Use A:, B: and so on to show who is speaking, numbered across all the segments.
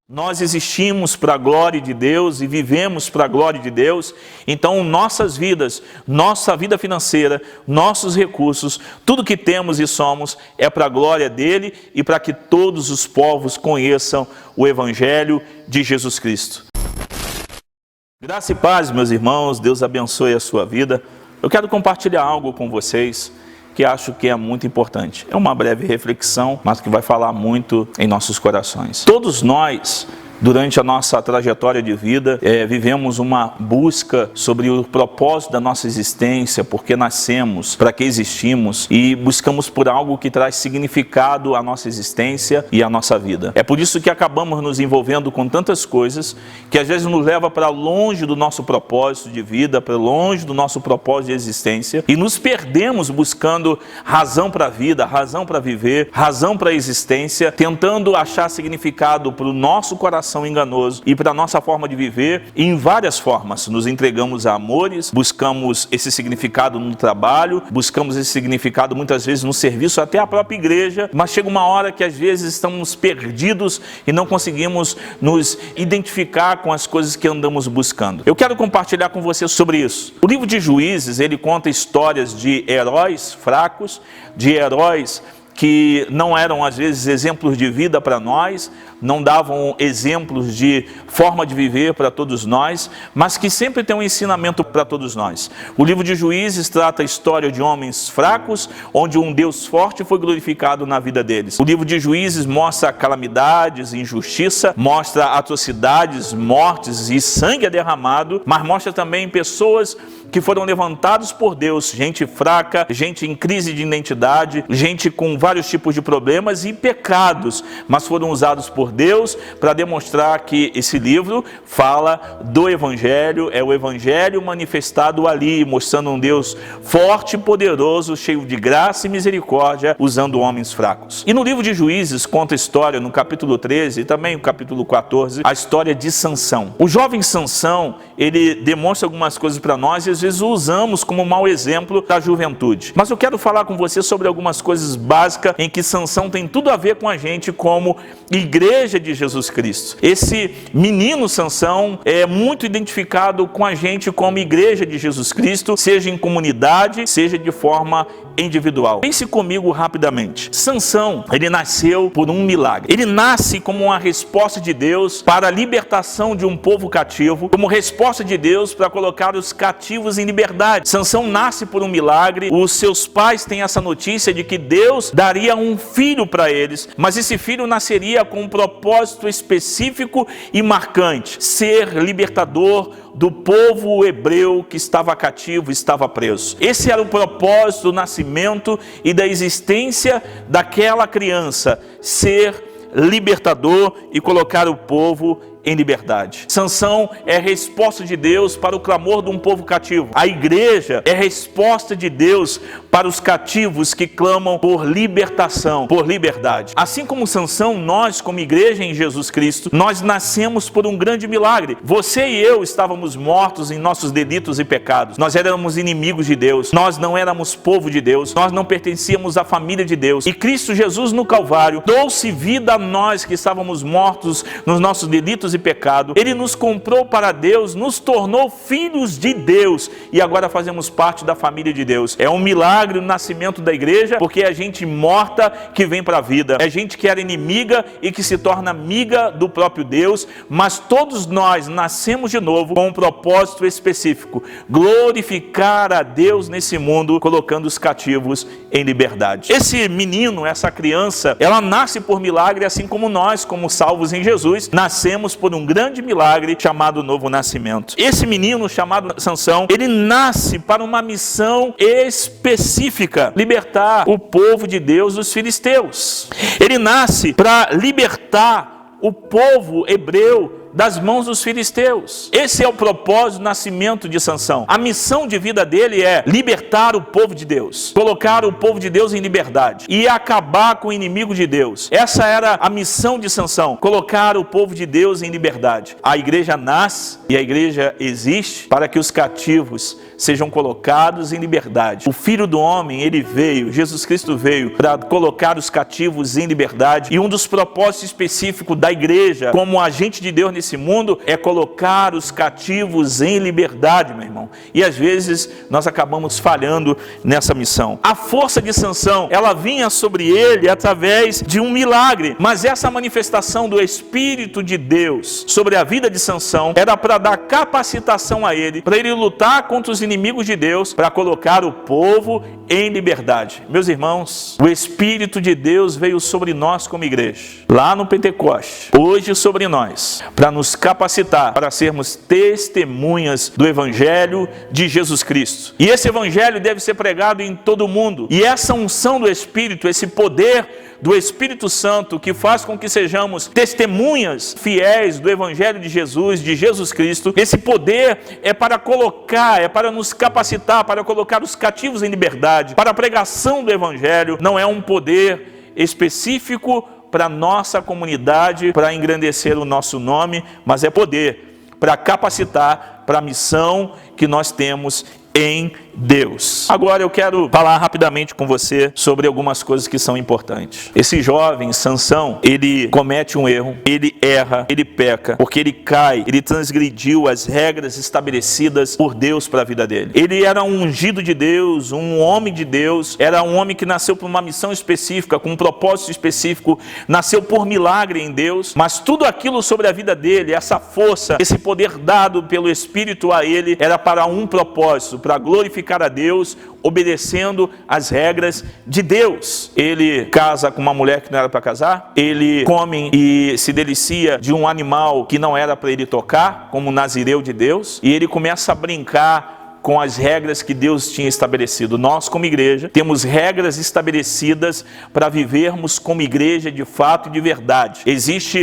A: Nós existimos para a glória de Deus e vivemos para a glória de Deus. Então nossas vidas, nossa vida financeira, nossos recursos, tudo que temos e somos é para a glória dele e para que todos os povos conheçam o Evangelho de Jesus Cristo. Graça e paz, meus irmãos, Deus abençoe a sua vida. Eu quero compartilhar algo com vocês que acho que é muito importante. É uma breve reflexão, mas que vai falar muito em nossos corações. Todos nós, durante a nossa trajetória de vida, vivemos uma busca sobre o propósito da nossa existência, por que nascemos, para que existimos, e buscamos por algo que traz significado à nossa existência e à nossa vida. É por isso que acabamos nos envolvendo com tantas coisas que às vezes nos leva para longe do nosso propósito de vida, para longe do nosso propósito de existência, e nos perdemos buscando razão para a vida, razão para viver, razão para a existência, tentando achar significado para o nosso coração enganoso e para a nossa forma de viver, e em várias formas. Nos entregamos a amores, buscamos esse significado no trabalho, buscamos esse significado muitas vezes no serviço, até a própria igreja, mas chega uma hora que às vezes estamos perdidos e não conseguimos nos identificar com as coisas que andamos buscando. Eu quero compartilhar com você sobre isso. O livro de Juízes, ele conta histórias de heróis fracos, de heróis que não eram às vezes exemplos de vida para nós, não davam exemplos de forma de viver para todos nós, mas que sempre tem um ensinamento para todos nós. O livro de Juízes trata a história de homens fracos, onde um Deus forte foi glorificado na vida deles. O livro de Juízes mostra calamidades, injustiça, mostra atrocidades, mortes e sangue derramado, mas mostra também pessoas que foram levantados por Deus, gente fraca, gente em crise de identidade, gente com vários tipos de problemas e pecados, mas foram usados por Deus para demonstrar que esse livro fala do Evangelho, é o Evangelho manifestado ali, mostrando um Deus forte e poderoso, cheio de graça e misericórdia, usando homens fracos. E no livro de Juízes conta a história, no capítulo 13 e também no capítulo 14, a história de Sansão. O jovem Sansão, ele demonstra algumas coisas para nós e às vezes o usamos como um mau exemplo da juventude. Mas eu quero falar com você sobre algumas coisas básicas em que Sansão tem tudo a ver com a gente como igreja de Jesus Cristo. Esse menino Sansão é muito identificado com a gente como igreja de Jesus Cristo, seja em comunidade, seja de forma individual. Pense comigo rapidamente. Sansão, ele nasceu por um milagre. Ele nasce como uma resposta de Deus para a libertação de um povo cativo, como resposta de Deus para colocar os cativos em liberdade. Sansão nasce por um milagre. Os seus pais têm essa notícia de que Deus daria um filho para eles, mas esse filho nasceria com um propósito específico e marcante: ser libertador do povo hebreu que estava cativo, estava preso. Esse era o propósito do nascimento e da existência daquela criança: ser libertador e colocar o povo em liberdade. Sansão é resposta de Deus para o clamor de um povo cativo. A igreja é resposta de Deus para os cativos que clamam por libertação, por liberdade. Assim como Sansão, nós como igreja em Jesus Cristo, nós nascemos por um grande milagre. Você e eu estávamos mortos em nossos delitos e pecados. Nós éramos inimigos de Deus. Nós não éramos povo de Deus. Nós não pertencíamos à família de Deus. E Cristo Jesus no Calvário trouxe vida a nós que estávamos mortos nos nossos delitos e pecado. Ele nos comprou para Deus, nos tornou filhos de Deus e agora fazemos parte da família de Deus. É um milagre o nascimento da igreja, porque é gente morta que vem para a vida. É gente que era inimiga e que se torna amiga do próprio Deus, mas todos nós nascemos de novo com um propósito específico: glorificar a Deus nesse mundo, colocando os cativos em liberdade. Esse menino, essa criança, ela nasce por milagre, assim como nós, como salvos em Jesus, nascemos por um grande milagre chamado novo nascimento. Esse menino chamado Sansão, ele nasce para uma missão específica: libertar o povo de Deus dos filisteus. Ele nasce para libertar o povo hebreu das mãos dos filisteus. Esse é o propósito do nascimento de Sansão. A missão de vida dele é libertar o povo de Deus, colocar o povo de Deus em liberdade e acabar com o inimigo de Deus. Essa era a missão de Sansão, colocar o povo de Deus em liberdade. A igreja nasce e a igreja existe para que os cativos sejam colocados em liberdade. O Filho do Homem, ele veio, Jesus Cristo veio para colocar os cativos em liberdade, e um dos propósitos específicos da igreja como agente de Deus nesse mundo é colocar os cativos em liberdade, meu irmão. E às vezes nós acabamos falhando nessa missão. A força de Sansão, ela vinha sobre ele através de um milagre, mas essa manifestação do Espírito de Deus sobre a vida de Sansão era para dar capacitação a ele, para ele lutar contra os inimigos de Deus, para colocar o povo em liberdade. Meus irmãos, o Espírito de Deus veio sobre nós como igreja, lá no Pentecoste, hoje sobre nós, para nos capacitar para sermos testemunhas do Evangelho de Jesus Cristo. E esse Evangelho deve ser pregado em todo o mundo. E essa unção do Espírito, esse poder do Espírito Santo que faz com que sejamos testemunhas fiéis do Evangelho de Jesus Cristo, esse poder é para colocar, é para nos capacitar, para colocar os cativos em liberdade, para a pregação do Evangelho. Não é um poder específico para a nossa comunidade, para engrandecer o nosso nome, mas é poder para capacitar para a missão que nós temos em Deus. Agora eu quero falar rapidamente com você sobre algumas coisas que são importantes. Esse jovem, Sansão, ele comete um erro, ele erra, ele peca, porque ele cai, ele transgrediu as regras estabelecidas por Deus para a vida dele. Ele era um ungido de Deus, um homem de Deus, era um homem que nasceu por uma missão específica, com um propósito específico, nasceu por milagre em Deus, mas tudo aquilo sobre a vida dele, essa força, esse poder dado pelo Espírito a ele, era para um propósito, para glorificar a Deus, obedecendo as regras de Deus. Ele casa com uma mulher que não era para casar, ele come e se delicia de um animal que não era para ele tocar, como um nazireu de Deus, e ele começa a brincar com as regras que Deus tinha estabelecido. Nós, como igreja, temos regras estabelecidas para vivermos como igreja de fato e de verdade.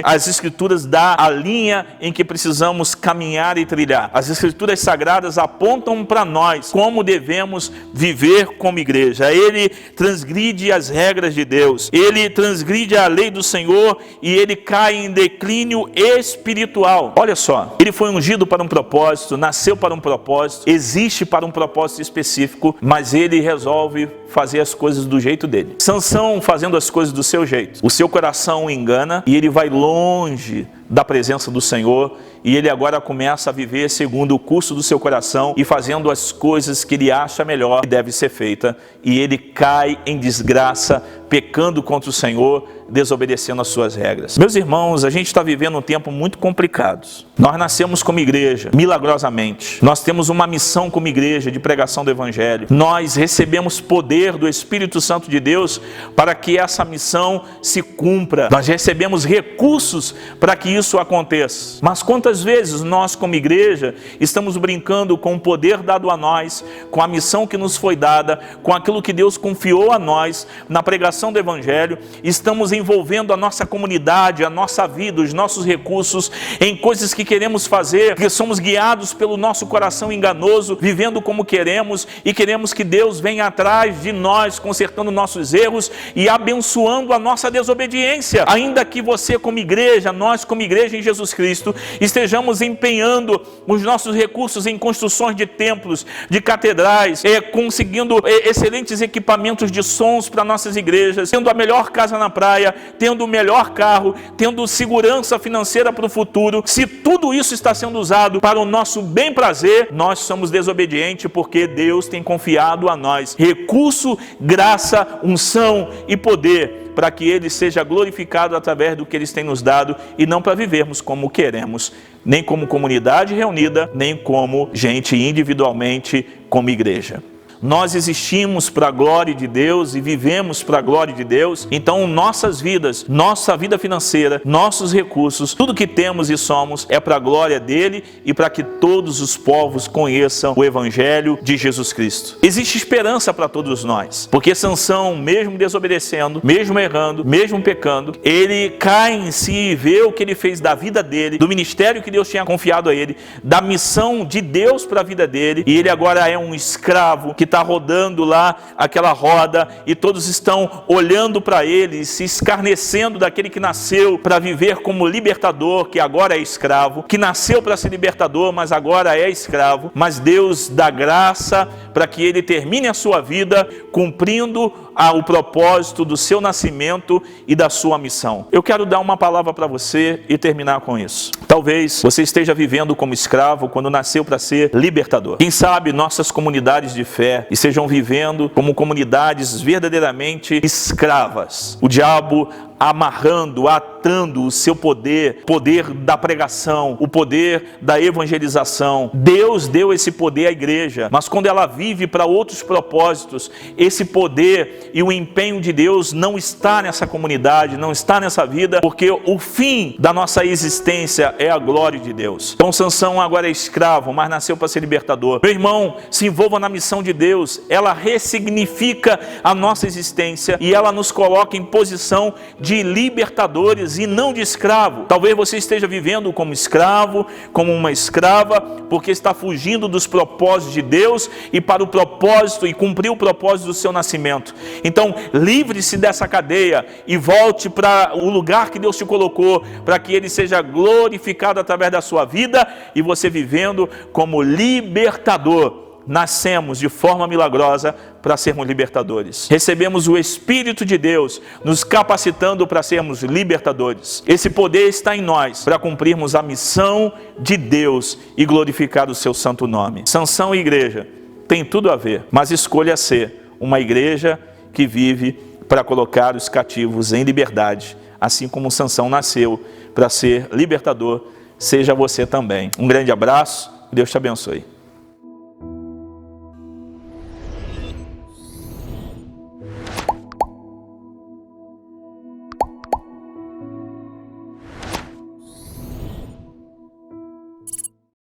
A: As Escrituras dão a linha em que precisamos caminhar e trilhar. As Escrituras Sagradas apontam para nós como devemos viver como igreja. Ele transgride as regras de Deus, ele transgride a lei do Senhor e ele cai em declínio espiritual. Olha só, ele foi ungido para um propósito, nasceu para um propósito, existe para um propósito específico, mas ele resolve fazer as coisas do jeito dele. Sansão fazendo as coisas do seu jeito. O seu coração o engana e ele vai longe da presença do Senhor, e ele agora começa a viver segundo o curso do seu coração e fazendo as coisas que ele acha melhor que deve ser feita, e ele cai em desgraça, pecando contra o Senhor, desobedecendo as suas regras. Meus irmãos, a gente está vivendo um tempo muito complicado. Nós nascemos como igreja, milagrosamente. Nós temos uma missão como igreja de pregação do Evangelho. Nós recebemos poder do Espírito Santo de Deus para que essa missão se cumpra. Nós recebemos recursos para que isso aconteça. Mas quantas vezes nós como igreja estamos brincando com o poder dado a nós, com a missão que nos foi dada, com aquilo que Deus confiou a nós na pregação do Evangelho, estamos envolvendo a nossa comunidade, a nossa vida, os nossos recursos em coisas que queremos fazer, porque somos guiados pelo nosso coração enganoso, vivendo como queremos, e queremos que Deus venha atrás de nós, consertando nossos erros e abençoando a nossa desobediência. Ainda que você como igreja, nós como igreja em Jesus Cristo, estejamos empenhando os nossos recursos em construções de templos, de catedrais, conseguindo excelentes equipamentos de sons para nossas igrejas, tendo a melhor casa na praia, tendo o melhor carro, tendo segurança financeira para o futuro. Se tudo isso está sendo usado para o nosso bem prazer, nós somos desobedientes, porque Deus tem confiado a nós recurso, graça, unção e poder para que Ele seja glorificado através do que Ele tem nos dado, e não para vivermos como queremos, nem como comunidade reunida, nem como gente individualmente, como igreja. nós existimos para a glória de Deus e vivemos para a glória de Deus. Então nossas vidas, nossa vida financeira, nossos recursos, tudo que temos e somos é para a glória dele e para que todos os povos conheçam o Evangelho de Jesus Cristo. Existe esperança para todos nós, porque Sansão, mesmo desobedecendo, mesmo errando, mesmo pecando, ele cai em si e vê o que ele fez da vida dele, do ministério que Deus tinha confiado a ele, da missão de Deus para a vida dele, e ele agora é um escravo que está rodando lá aquela roda e todos estão olhando para ele, se escarnecendo daquele que nasceu para viver como libertador, que agora é escravo, que nasceu para ser libertador, mas agora é escravo. Mas Deus dá graça para que ele termine a sua vida cumprindo o propósito do seu nascimento e da sua missão. Eu quero dar uma palavra para você e terminar com isso. Talvez você esteja vivendo como escravo quando nasceu para ser libertador. Quem sabe nossas comunidades de fé estejam vivendo como comunidades verdadeiramente escravas. O diabo amarrando, atando o seu poder, poder da pregação, o poder da evangelização. Deus deu esse poder à igreja, mas quando ela vive para outros propósitos, esse poder e o empenho de Deus não está nessa comunidade, não está nessa vida, porque o fim da nossa existência é a glória de Deus. Então Sansão agora é escravo, mas nasceu para ser libertador. Meu irmão, se envolva na missão de Deus, ela ressignifica a nossa existência e ela nos coloca em posição de libertadores e não de escravo. Talvez você esteja vivendo como escravo, como uma escrava, porque está fugindo dos propósitos de Deus e para o propósito e cumprir o propósito do seu nascimento. Então, livre-se dessa cadeia e volte para o lugar que Deus te colocou, para que Ele seja glorificado através da sua vida e você vivendo como libertador. Nascemos de forma milagrosa para sermos libertadores. Recebemos o Espírito de Deus nos capacitando para sermos libertadores. Esse poder está em nós para cumprirmos a missão de Deus e glorificar o seu santo nome. Sansão e igreja tem tudo a ver, mas escolha ser uma igreja que vive para colocar os cativos em liberdade, assim como Sansão nasceu para ser libertador. Seja você também. Um grande abraço, Deus te abençoe.